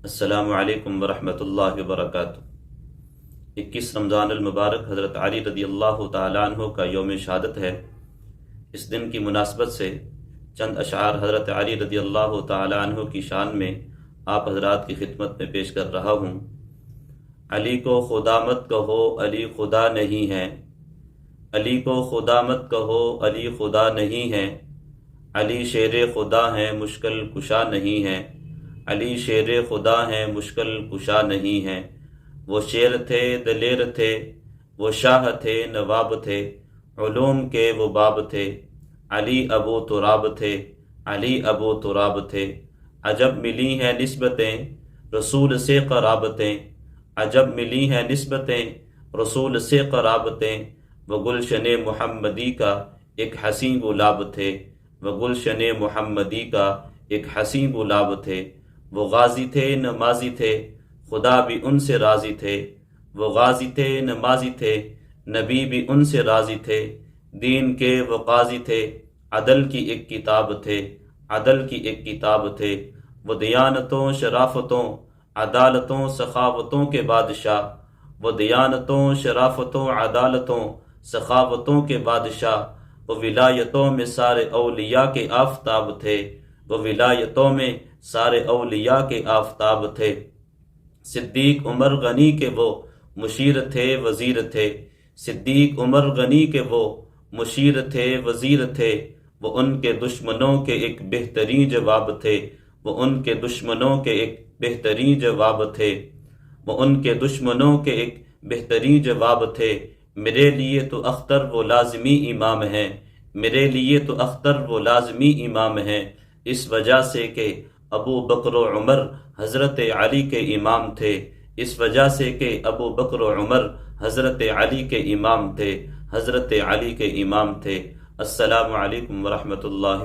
السلام علیکم ورحمۃ اللہ وبرکاتہ۔ 21 رمضان المبارک حضرت علی رضی اللہ تعالیٰ عنہ کا یوم شہادت ہے۔ اس دن کی مناسبت سے چند اشعار حضرت علی رضی اللہ تعالیٰ عنہ کی شان میں آپ حضرات کی خدمت میں پیش کر رہا ہوں۔ علی کو خدا مت کہو، علی خدا نہیں ہے۔ علی کو خدا مت کہو، علی خدا نہیں ہے۔ علی شیر خدا ہیں، مشکل کشا نہیں ہے۔ علی شیر خدا ہیں، مشکل کشا نہیں ہے۔ وہ شیر تھے، دلیر تھے، وہ شاہ تھے، نواب تھے، علوم کے وہ باب تھے۔ علی ابو تراب تھے، علی ابو تراب تھے۔ عجب ملی ہیں نسبتیں رسول سے قرابتیں، عجب ملی ہیں نسبتیں رسول سے قرابتیں۔ وہ گلشن محمدی کا ایک حسین گلاب تھے، وہ گلشن محمدی کا ایک حسین گلاب تھے۔ وہ غازی تھے، نمازی تھے، خدا بھی ان سے راضی تھے۔ وہ غازی تھے، نمازی تھے، نبی بھی ان سے راضی تھے۔ دین کے وہ قاضی تھے، عدل کی ایک کتاب تھے، عدل کی ایک کتاب تھے۔ وہ دیانتوں، شرافتوں، عدالتوں، سخاوتوں کے بادشاہ، وہ دیانتوں، شرافتوں، عدالتوں، سخاوتوں کے بادشاہ۔ وہ ولایتوں میں سارے اولیاء کے آفتاب تھے، وہ ولایتوں میں سارے اولیاء کے آفتاب تھے۔ صدیق عمر غنی کے وہ مشیر تھے، وزیر تھے۔ صدیق عمر غنی کے وہ مشیر تھے، وزیر تھے۔ وہ ان کے دشمنوں کے ایک بہترین جواب تھے، وہ ان کے دشمنوں کے ایک بہترین جواب تھے، وہ ان کے دشمنوں کے ایک بہترین جواب تھے۔ میرے لیے تو اختر وہ لازمی امام ہیں، میرے لیے تو اختر وہ لازمی امام ہیں، اس وجہ سے کہ ابو بکر و عمر حضرت علی کے امام تھے، اس وجہ سے کہ ابو بکر و عمر حضرت علی کے امام تھے، حضرت علی کے امام تھے۔ السلام علیکم ورحمۃ اللہ۔